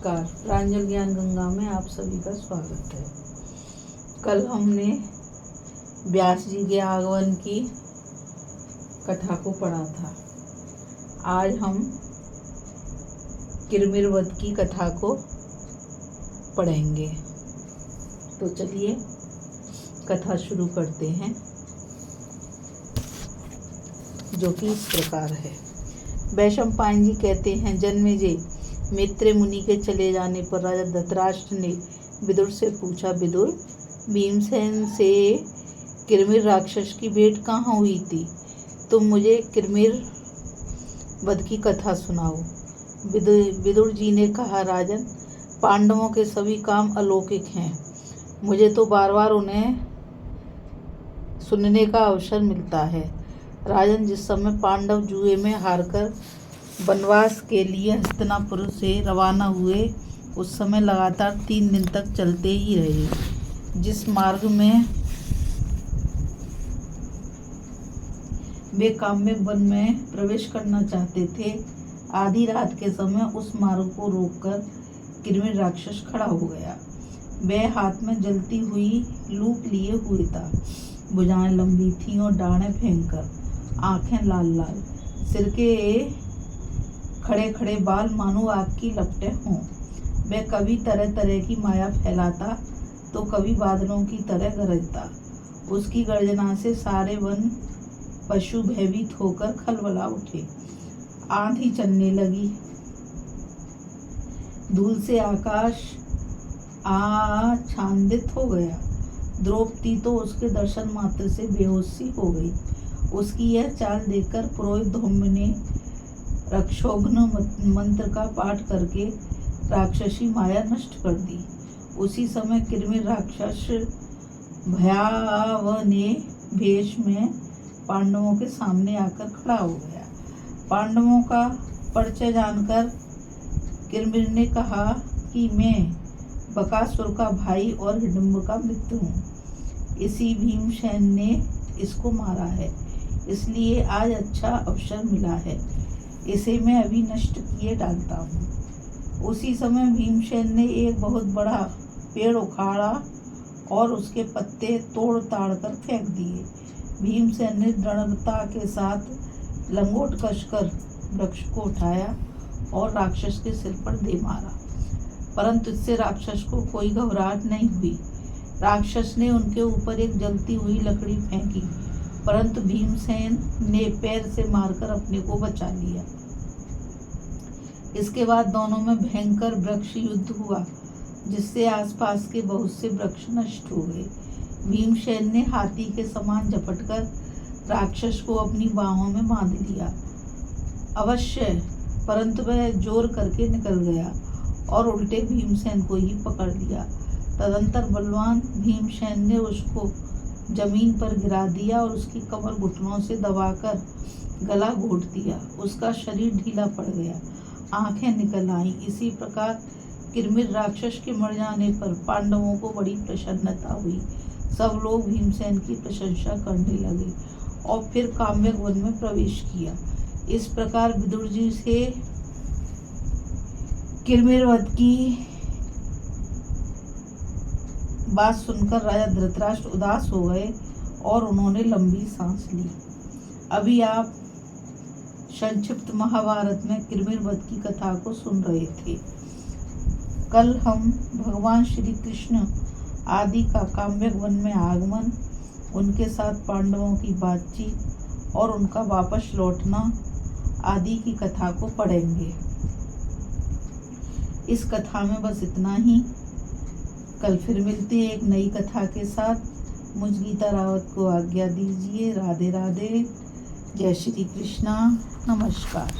नमस्कार। प्रांजल ज्ञान गंगा में आप सभी का स्वागत है। कल हमने व्यास जी के आगमन की कथा को पढ़ा था। आज हम किरमिर वध की कथा को पढ़ेंगे। तो चलिए कथा शुरू करते हैं, जो कि इस प्रकार है। वैशंपायन जी कहते हैं, जन्मेजय, मैत्रेय मुनि के चले जाने पर राजा धृतराष्ट्र ने विदुर से पूछा, विदुर, भीमसेन से किरमिर राक्षस की भेंट कहाँ हुई थी? तुम मुझे किरमिर वध की कथा सुनाओ। विदुर जी ने कहा, राजन, पांडवों के सभी काम अलौकिक हैं। मुझे तो बार बार उन्हें सुनने का अवसर मिलता है। राजन, जिस समय पांडव जुए में हारकर वनवास के लिए हस्तिनापुर से रवाना हुए, उस समय लगातार 3 दिन तक चलते ही रहे। जिस मार्ग में वे काम्य वन में प्रवेश करना चाहते थे, आधी रात के समय उस मार्ग को रोककर किरमिर राक्षस खड़ा हो गया। वह हाथ में जलती हुई लूट लिए हुए था। भुजाएं लंबी थीं और डाढ़ें भयंकर, आंखें लाल लाल, सिर के खड़े खड़े बाल मानो आग की लपटें हों। वह कभी तरह तरह की माया फैलाता तो कभी बादलों की तरह गरजता। उसकी गर्जना से सारे वन पशु भयभीत होकर खलबला उठे। आंधी चलने लगी, धूल से आकाश आच्छादित हो गया। द्रौपदी तो उसके दर्शन मात्र से बेहोशी हो गई। उसकी यह चाल देखकर पुरोहित धौम्य ने रक्षोघ्न मंत्र का पाठ करके राक्षसी माया नष्ट कर दी। उसी समय किरमिर राक्षस भयावने भेष में पांडवों के सामने आकर खड़ा हो गया। पांडवों का परिचय जानकर किरमिर ने कहा कि मैं बकासुर का भाई और हिडिंब का मित्र हूँ। इसी भीमसेन ने इसको मारा है, इसलिए आज अच्छा अवसर मिला है। इसे मैं अभी नष्ट किए डालता हूँ। उसी समय भीमसेन ने एक बहुत बड़ा पेड़ उखाड़ा और उसके पत्ते तोड़ ताड़ कर फेंक दिए। भीमसेन ने दृढ़ता के साथ लंगोट कसकर वृक्ष को उठाया और राक्षस के सिर पर दे मारा, परंतु इससे राक्षस को कोई घबराहट नहीं हुई। राक्षस ने उनके ऊपर एक जलती हुई लकड़ी फेंकी, परंतु भीमसेन ने पैर से मारकर अपने को बचा लिया। इसके बाद दोनों में भयंकर वृक्ष युद्ध हुआ, जिससे आसपास के बहुत से वृक्ष नष्ट हो गए। भीमसेन ने हाथी के समान झपटकर राक्षस को अपनी बाहों में बांध लिया अवश्य, परंतु वह जोर करके निकल गया और उल्टे भीमसेन को ही पकड़ लिया। तदंतर बलवान भीमसेन ने उसको जमीन पर गिरा दिया और उसकी कमर घुटनों से दबाकर गला घोट दिया। उसका शरीर ढीला पड़ गया, आंखें निकल आईं। इसी प्रकार किरमिर राक्षस के मर जाने पर पांडवों को बड़ी प्रसन्नता हुई। सब लोग भीमसेन की प्रशंसा करने लगे और फिर काम्य वन में प्रवेश किया। इस प्रकार विदुर जी से किरमिर वध की बात सुनकर राजा धृतराष्ट्र उदास हो गए और उन्होंने लंबी सांस ली। अभी आप संक्षिप्त महाभारत में किरमिर वध की कथा को सुन रहे थे। कल हम भगवान श्री कृष्ण आदि का काम्य वन में आगमन, उनके साथ पांडवों की बातचीत और उनका वापस लौटना आदि की कथा को पढ़ेंगे। इस कथा में बस इतना ही। कल फिर मिलते हैं एक नई कथा के साथ। मुझ गीता रावत को आज्ञा दीजिए। राधे राधे। जय श्री कृष्णा। नमस्कार।